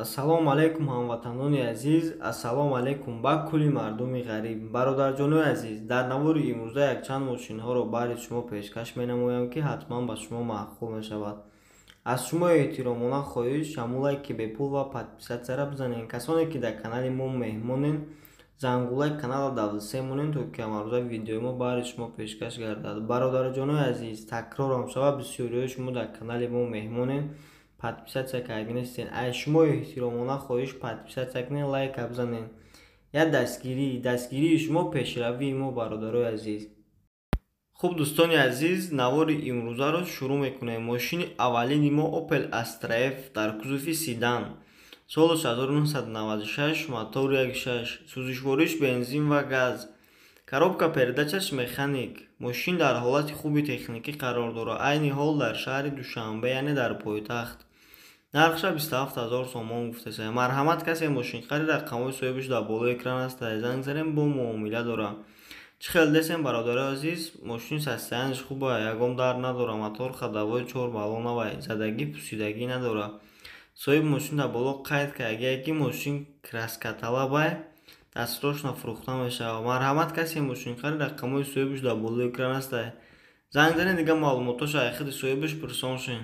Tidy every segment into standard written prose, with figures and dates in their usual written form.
Ассалому алайкум ҳамватанони азиз, ассалому алайкум ба кулли мардуми ғариб. Бародарҷонои азиз, дар навори имрӯза якчанд мошинҳоро баъри шумо пешкаш менамоям, ки ҳатман ба шумо маъқул мешавад. Аз шумо эҳтиромона хоҳиш шамулае ки бепул ва подписатсияра бизанед. Касоне ки дар канали мо меҳмонен, зангулаи канала давлисе монен, то ки амарӯза видеои мо баъри шумо пешкаш гардад. Бародарҷонои азиз, такрорам шавад, бисёриҳои шумо дар канали мо меҳмонен, подписатсия карда нестен. Аз шумо эҳтиромона хоҳиш подписатсия кунед, лайка бизанед. Я дастгирии шумо пешравии мо, бародарои азиз. Хуб дӯстони азиз, навори имрӯзаро шурӯъ мекунем. Мошини аввалини мо Opel Astra F дар кузуфи седан, солаш 1996, мотор 1.6, сӯзишвориш бензин ва газ, коробка передачаш механик. Мошин дар ҳолати хуби техникӣ қарор дорад. Айни ҳол дар шаҳри Душанбе, яъне дар пойтахт. нархша 27000 сомон гуфташа. Марҳамат, касе мошинхари рақамҳои соҳибаш дар болои экран аст, занг занем, бо муомила дорам. Чӣ хел десем, бародари азиз? Мошин состоянияш хуб аст, ягон дард надорад. Мотор ходовой 4 баллоновый, задагӣ пусидагӣ надорад. соҳиби мошин дар боло қайд кард, агар ки мошин краскаталаб аст, дастрошна фурӯхта мешавад. Марҳамат, касе мошинхари рақамҳои соҳибаш дар болои экран аст, занг занед, дигар маълумотош аз худи соҳибаш пурсон шед.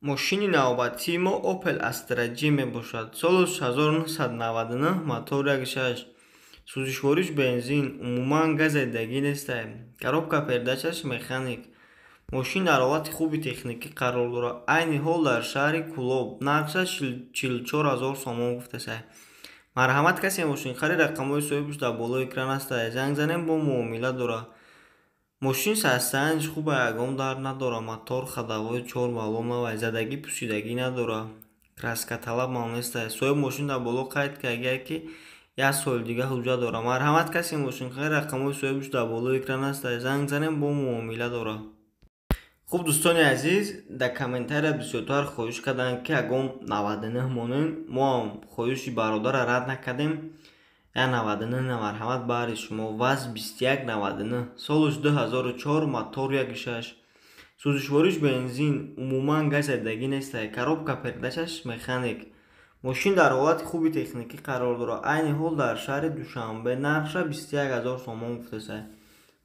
мошини навбатии мо Opel Astra G мебошад. солаш 1999, мотор 1.6, сӯзишвориш бензин, умуман газедагӣ нест. коробка передачаш механик. мошин дар ҳолати хуби техникӣ қарор дорад. айни ҳол дар шаҳри Кӯлоб. нархша 44000 сомон гуфташа. марҳамат, касе мошинхари рақамҳои соҳибаш дар болои экран аст, занг занем, бо муомила дорад. мошин состоянияш хуб аст, ягон дард надорад. мотор ходовой 4 баллоновый, задагӣ пусидагӣ надорад. краскаталаб ам нест. соҳиби мошин дар боло қайд кард, агар ки 1 соли дигар ҳуҷҷат дорад. марҳамат, касе мошинхари рақамҳои соҳибаш дар болои экран аст, занг занем, бо муомила дорад. хуб дӯстони азиз, дар комментария бисёртар хоҳиш карданд, ки ягон 99 монем. мо ҳам хоҳиши бародара рад накардем. 99 марҳамат баъри шумо. ВАЗ 2199, солаш 2004, мотор 1.6, сӯзишвориш бензин, умуман газедагӣ нест. коробка передачаш механик. мошин дар ҳолати хуби техникӣ қарор дорад. айни ҳол дар шаҳри Душанбе. нархша 21000 сомон гуфташа.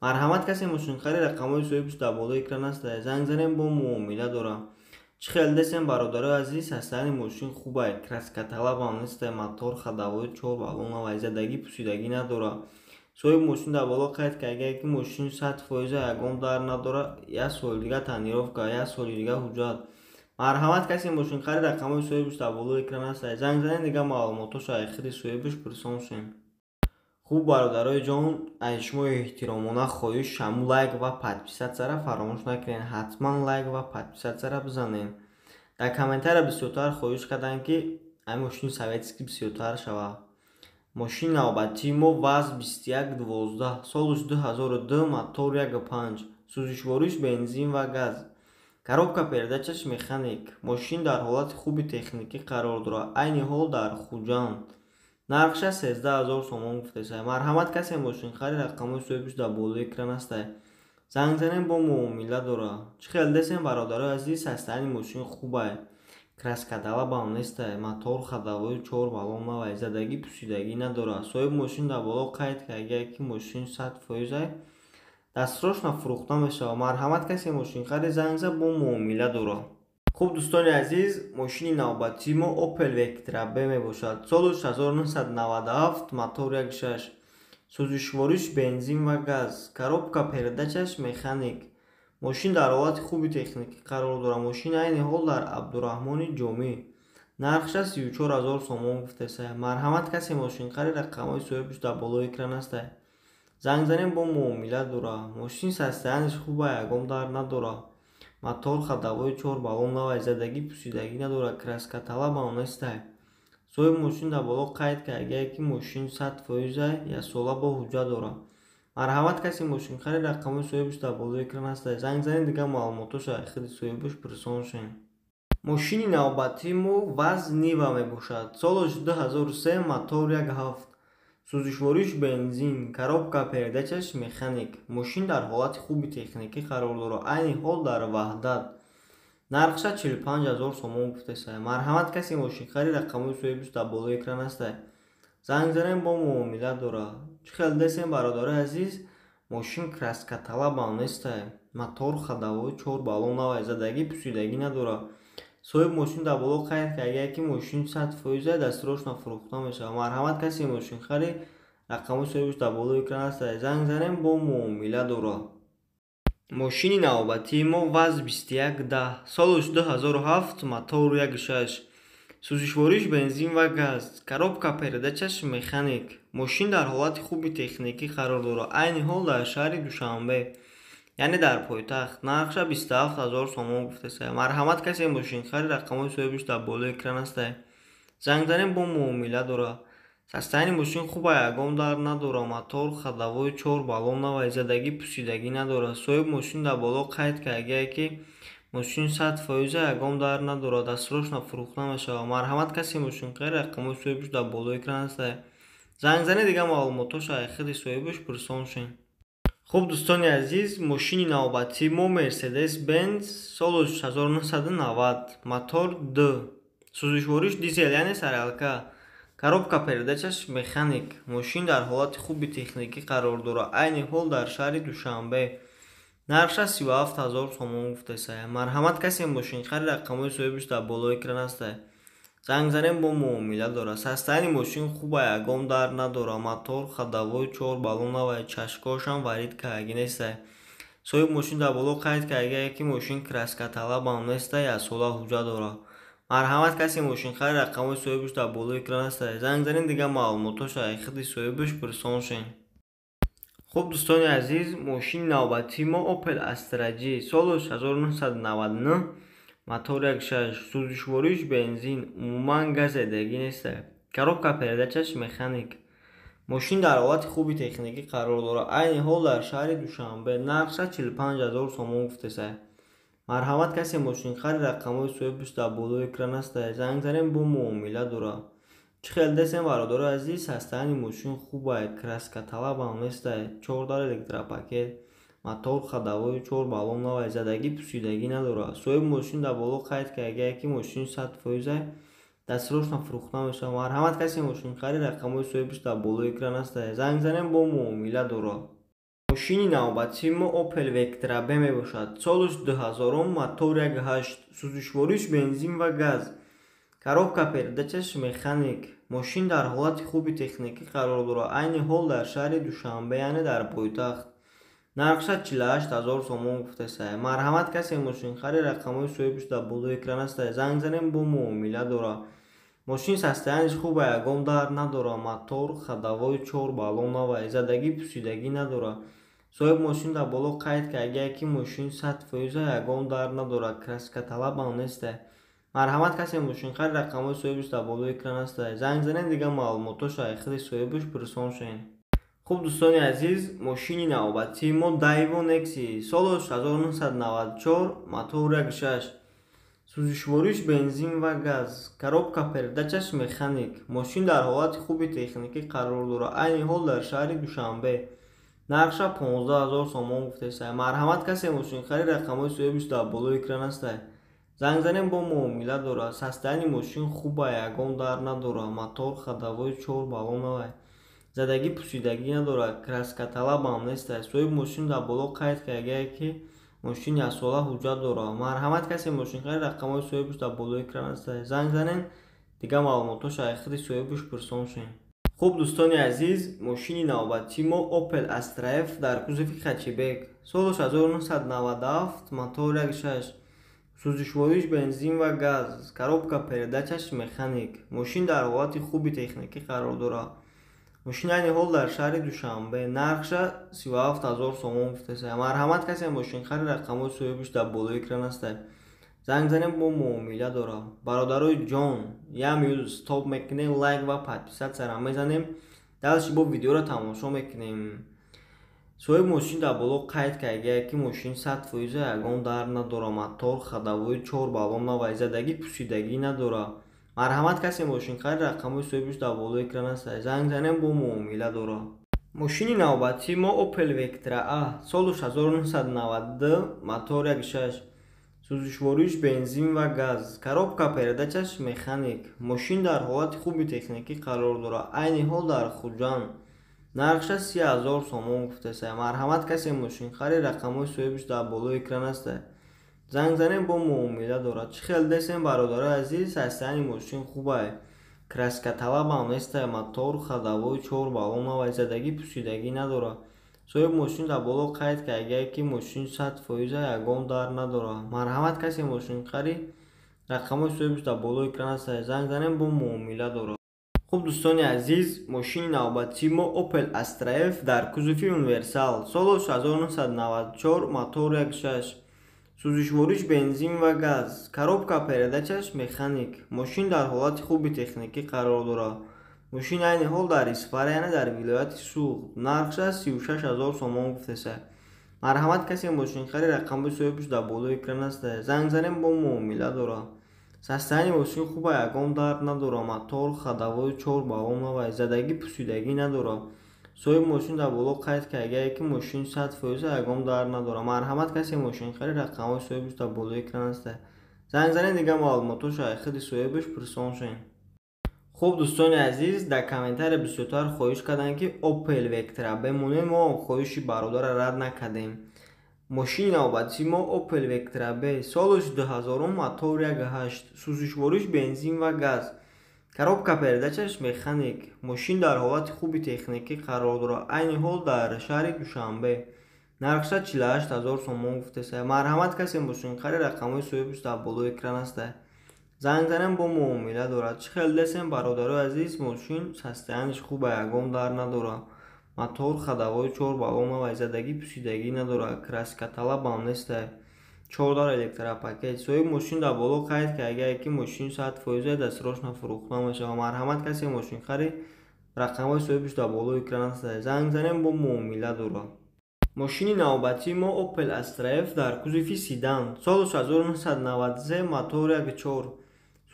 марҳамат, касе мошинхари рақамҳои соҳибаш дар болои экран аст, занг занем, бо муомила дорам. чӣ хел десем, бародарои азиз? состоянияи мошин хуб аст, краскаталаб ам нест. мотор ходовой 4 баллоновый, задагӣ пусидагӣ надорад. соҳиби мошин дар боло қайд кард, агар ки мошин 100% ягон дард надорад. 1 соли дигар танировка, 1 соли дигар ҳуҷҷат. марҳамат, касе мошинхари рақамҳои соҳибаш дар болои экран аст, занг занед, дигар маълумотош аз худи соҳибаш пурсон шед. хуб бародарои ҷон, аз шумо эҳтиромона хоҳиш шаму лайк ва подписатсияра фаромӯш накунед. ҳатман лайк ва подписатсияра бизанед. дар комментария бисёртар хоҳиш карданд, ки ай мошини советский бисёртар шавад. мошини навбатии мо ВАЗ 2112, солаш 2002, мотор 1.5, сӯзишвориш бензин ва газ, коробка передачаш механик. мошин дар ҳолати хуби техникӣ қарор дорад. айни ҳол дар Хуҷанд. нархша 13000 сомон гуфташа. марҳамат, касе мошинхари рақамҳои соҳибаш дар болои экран аст, занг занем, бо муомила дорад. чӣ хел десем, бародарои азиз? состоянияи мошин хуб аст, краскаталаб ам нест. мотор ходовой 4 баллоновый, задагӣ пусидагӣ надорад. соҳиби мошин дар боло қайд кард, агар ки мошин 100% дастрошна фурӯхта мешавад. марҳамат, касе мошинхари занг зад, бо муомила дорад. хуб дӯстони азиз, мошини навбатии мо Opel Vectra B мебошад. солаш 1997, мотор 1.6, сӯзишвориш бензин ва газ, коробка передачаш механик. мошин дар ҳолати хуби техникӣ қарор дорад. мошин айни ҳол дар Абдураҳмони Ҷомӣ. нархша 34000 сомон гуфташа. марҳамат, касе мошинхари рақамҳои соҳибаш дар болои экран аст, занг занем, бо муомила дорад. мошин состоянияш хуб аст, ягон дард надорад. мотор ходовой 4 баллоновый, задагӣ пусидагӣ надорад. краскаталаб ам нест. соҳиби мошин дар боло қайд кард, агар ки мошин 100% 1 сола бо ҳуҷҷат дорад. марҳамат, касе мошинхари рақамҳои соҳибаш дар болои экран аст, занг занед, дигар маълумотош аз худи соҳибаш пурсон шед. мошини навбатии мо ВАЗ Нива мебошад. солаш 2003, мотор 1.7, сӯзишвориш бензин, коробка передачаш механик. мошин дар ҳолати хуби техникӣ қарор дорад. айни ҳол дар Ваҳдат. нархша 45000 сомон гуфтесай. марҳамат, касе мошинхари рақамҳои соҳибаш дар болои экран астай. занг занем, бо муомила дора. Чӣ хел десем бародари азиз, мошин краскаталабам нестай. мотор ходовой 4 баллон навай, задагӣ пусидагӣ надора. соҳиб мошин дар боло қайд ки агар ки мошин 100% дастурашона фурӯхта мешавад. марҳамат, касе мошинхари рақамҳои соҳибаш дар болои экран астай. занг занем, бо муомила дора. мошини навбатии мо ВАЗ 2110, солаш 2007, мотор 1.6, сӯзишвориш бензин ва газ, коробка передачаш механик. мошин дар ҳолати хуби техникӣ қарор дорад. айни ҳол дар шаҳри Душанбе, яъне дар пойтахт. нархша 27000 сомон гуфтесай. марҳамат, касе мошинхари рақамҳои соҳибаш дар болои экран астай. занг занем, бо муомила дора. состояние мошин хуб ай, ягон дард надора. мотор ходовой 4 баллон навай, задагӣ пусидагӣ надора. соҳиб мошин дар боло қайд ки агар ки мошин 100% ягон дард надора, дастурашона фурӯхта мешавад. марҳамат, касе мошинхари рақамҳои соҳибаш дар болои экран астай. занг зане, дигар маълумотоша аз худи соҳибаш пурсон шин. хуб дӯстони азиз, мошини навбатии мо Mercedes Benz, солаш 1990, мотор 2, сӯзишвориш дизел, яъне саралка, коробка передачаш механик. мошин дар ҳолати хуби техникӣ қарор дорад. айни ҳол дар шаҳри Душанбе, нархша 37000 сомон гуфтесай. марҳамат, касе мошинхари рақамҳои соҳибаш дар болои экран астай. занг занем, бо муомила дора. состояние мошин хуб ай, ягон дард надора. мотор ходовой 4 баллон навай, чашкошам варид карагӣ нестай. соҳиб мошин дар боло қайд ки агар ки мошин краскаталабам нестай, аз сола ҳуҷҷат дора. марҳамат, касе мошинхари рақамҳои соҳибаш дар болои экран астай. занг занем, дигар маълумотоша аз худи соҳибаш пурсон шин. хуб дӯстони азиз, мошини навбатии мо Opel Astra G, солаш 1999, мотор 1.6, сӯзишвориш бензин, умуман газедагӣ нестай. коробка передачаш механик. мошин дар ҳолати хуби техникӣ қарор дорад. айни ҳол дар шаҳри Душанбе, нархша 45000 сомон гуфтесай. марҳамат, касе мошинхари рақамҳои соҳибаш дар болои экран астай. занг занем, бо муомила дора. чӣ хел десем бародари азиз, состояние мошин хуб ай, краскаталабам нестай. 14 электропакет, мотор ходовой 4 баллон навай, задагӣ пусидагӣ надора. соҳиб мошин дар боло қайд ки агар ки мошин 100% дастурашона фурӯхта мешавад. марҳамат, касе мошинхари рақамҳои соҳибаш дар болои экран астай. занг занем, бо муомила дора. мошини навбатии мо Opel Vectra B мебошад, солаш 2000, мотор 1.8, сӯзишвориш бензин ва газ, коробка передачаш механик. мошин дар ҳолати хуби техникӣ қарор дорад. айни ҳол дар шаҳри Душанбе, яъне дар пойтахт. нархша 48000 сомон гуфтесай. марҳамат, касе мошинхари рақамҳои соҳибаш дар болои экран астай. занг занем, бо муомила дора. мошин состояниеш хуб ай, ягон дард надора. мотор ходовой 4 баллон навай, задагӣ пусидагӣ надора. соҳиб мошин дар боло қайд ки агар ки мошин 100% ягон дард надора, краскаталабам нестай. марҳамат, касе мошинхари рақамҳои соҳибаш дар болои экран астай. занг занем, дигар маълумотоша аз худи соҳибаш пурсон шин. хуб дӯстони азиз, мошини навбатии мо Daewoo Nexi, солаш 1994, мотор 1.6, сӯзишвориш бензин ва газ, коробка передачаш механик. мошин дар ҳолати хуби техникӣ қарор дорад. айни ҳол дар шаҳри Душанбе, нархша 15000 сомон гуфтесай. марҳамат, касе мошинхари рақамҳои соҳибаш дар болои экран астай. занг занем, бо муомила дора. состояние мошин хуб ай, ягон дард надора. мотор ходовой 4 баллон навай, задагӣ пусидагӣ надора. краскаталабам нестай. соҳиб мошин дар боло қайд ки агар ки мошин аз сола ҳуҷҷат дора. марҳамат, касе мошинхари рақамҳои соҳибаш дар болои экран астай. занг занем, дигар маълумотоша аз худи соҳибаш пурсон шин. хуб дӯстони азиз, мошини навбатии мо Opel Astra F дар кузови хачибек, солаш 1997, мотор 1.6, сӯзишвориш бензин ва газ, коробка передачаш механик. мошин дар ҳолати хуби техникӣ қарор дорад. мошин айни ҳол дар шаҳри Душанбе, нархша 37000 сомон гуфтесай. марҳамат, касе мошинхари рақамҳои соҳибаш дар болои экран астай. занг занем, бо муомила дора. бародарои ҷон, ямюз стоп мекунем, лайк ва подписатсияра мезанем, далши бо видеоро тамошо мекунем. соҳиб мошин дар боло қайд ки агар ки мошин 100% ягон дард надора. мотор ходовой 4 баллон навай, задагӣ пусидагӣ надора. марҳамат, касе мошинхари рақамҳои соҳибаш дар болои экран астай. занг занем, бо муомила дора. мошини навбатии мо Opel Vectra A, солаш 1992, мотор 1.6, сӯзишвориш бензин ва газ, коробка передачаш механик, мошин дар ҳолати хуби техникӣ қарор дорад, айни ҳол дар хуҷанд. нархша 30,000 сомон гуфтаста. марҳамат, касе мошинхари рақамҳои соҳибаш дар болои экран аст. занг занем, бо муомила дорад. чӣ хел дестем бародарои азиз? ҳастани мошин хубай, краскаталабам нестай, мотор ходовой 4 баллонавай, задагӣ пусидагӣ надорад. соҳиб мошин дар боло қайд кард ки мошин 100% ягон дард надорад. марҳамат, касе мошинхари рақамҳои соҳибаш дар болои экран аст. занг занем, бо муомила дорад. хуб дӯстони азиз, мошини навбатии мо Opel Astra F дар кузуфи универсал, солаш 1994, мотор 1.6, сӯзишвориш бензин ва газ, коробка передачаш механик, мошин дар ҳолати хуби техникӣ қарор дорад. мошин айни ҳол дар Исфара, яъне дар вилояти Суғд. нархша 36,000 сомон гуфтаста. марҳамат, касе мошинхари рақамҳои соҳибаш дар болои экран аст. занг занем, бо муомила дорад. састани мошин хубай, ягон дард надорад, мотор ходовой 4 баллонавай, задагӣ пусидагӣ надорад. соҳиб мошин дар боло қайд кард ки мошин 100% ягон дард надорад. марҳамат, касе мошинхари рақамҳои соҳибаш дар болои экран аст. занг занед, дигар маълумоту шайхиди соҳибаш пурсон шавед. хуб дӯстони азиз, дар комментария бисёртар хоҳиш карданд ки Opel Vectra бемонед, мо хоҳиши бародарро рад накардем. мошини навбатии мо Opel Vectra B, солаш 2000, мотор 1.8, сӯзишвориш бензин ва газ, коробка передачаш механик, мошин дар ҳолати хуби техникӣ қарор дорад, айни ҳол дар шаҳри Душанбе. нархша 48,000 сомон гуфтаста. марҳамат, касе мошинхари рақамҳои соҳибаш дар болои экран аст. занг занем, бо муомила дорад. чӣ хел дестем бародарои азиз? мошин состоянияш хуб, ягон дард надорад, мотор ходовой 4 баллонавай, задагӣ пусидагӣ надорад, краскаталабам нестай, 4 дар электропакет. соҳиб мошин дар боло қайд кард ки мошин 100% дастрошна фурӯхта мешавад. марҳамат, касе мошинхари рақамҳои соҳибаш дар болои экран аст. занг занем, бо муомила дорад. мошини навбатии мо Opel Astra F дар кузуфи седан, солаш 1993, мотор 1.4,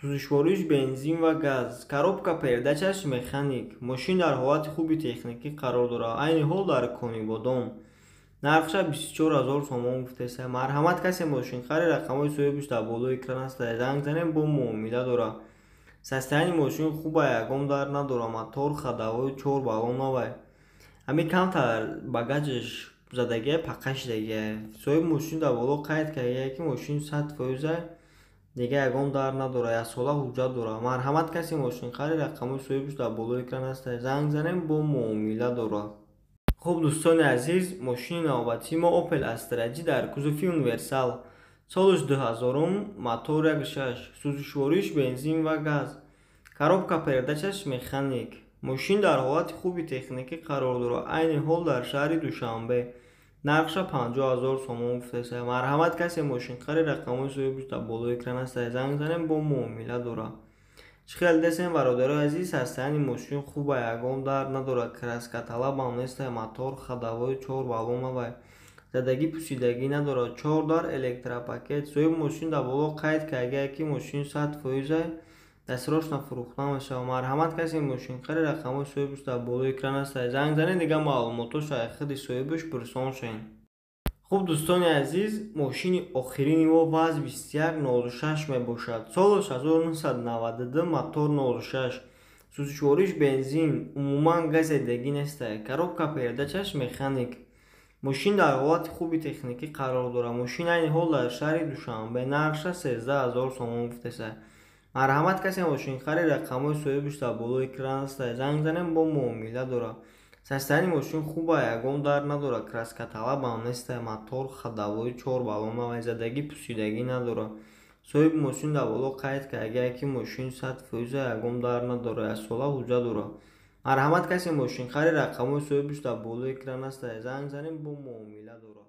сӯзишвориш бензин ва газ, коробка передачаш механик, мошин дар ҳолати хуби техникӣ қарор дорад, айни ҳол дар Конибодон. нархша 24,000 сомон гуфтаста. марҳамат, касе мошинхари рақамҳои соҳибаш дар болои экран аст. занг занем, бо муомила дорад. состоянияи мошин хубай, ягон дард надорад, мотор ходовой 4 баллонавай, ҳамин камтар багажаш задагия пақашдагия. соҳиб мошин дар боло қайд кард ки мошин 100% дига ягон дард надорад, яксола ҳуҷҷат дорад. марҳамат, касе мошинхари рақамҳои соҳибаш дар болои экран аст. занг занем, бо муомила дорад. хуб дӯстони азиз, мошини навбатии мо Opel Astra G дар кузуфи универсал, солаш 2000, мотор 1.6, сӯзишвориш бензин ва газ, коробка передачаш механик, мошин дар ҳолати хуби техникӣ қарор дорад, айни ҳол дар шаҳри Душанбе. нархша 50,000 сомон гуфтаста. марҳамат, касе мошинхари рақамҳои соҳибаш дар болои экран аст. занг занем, бо муомила дорад. чӣ хел дестем бародарои азиз? состоянияи мошин хубай, ягон дард надорад, краскаталабам нестай, мотор ходовой 4 баллонавай, задагӣ пусидагӣ надорад, 4 дар электропакет. соҳиб мошин дар боло қайд кард ки мошин 100% дастрошна фурӯхта мешавад. марҳамат, касе мошинхари рақамҳои соҳибаш дар болои экран аст. занг занед, дигар маълумоту шайхиди соҳибаш пурсон шавед. хуб дӯстони азиз, мошини охирини мо ВАЗ 2106 мебошад, солаш 1992, мотор 06, сӯзишвориш бензин, умуман газедагӣ нестай, коробка передачаш механик, мошин дар ҳолати хуби техникӣ қарор дорад, мошин айни ҳол дар шаҳри Душанбе. нархша 13,000 сомон гуфтаста. марҳамат, касе мошинхари рақамҳои соҳибаш дар болои экран аст. занг занем, бо муомила дорад. состоянияи мошин хубай, ягон дард надорад, краскаталабам нестай, мотор ходовой 4 баллонавай, задагӣ пусидагӣ надорад. соҳиб мошин дар боло қайд кард ки мошин 100% ягон дард надорад, яксола ҳуҷҷат дорад. марҳамат, касе мошинхари рақамҳои соҳибаш дар болои экран аст. занг занем, бо муомила дорад.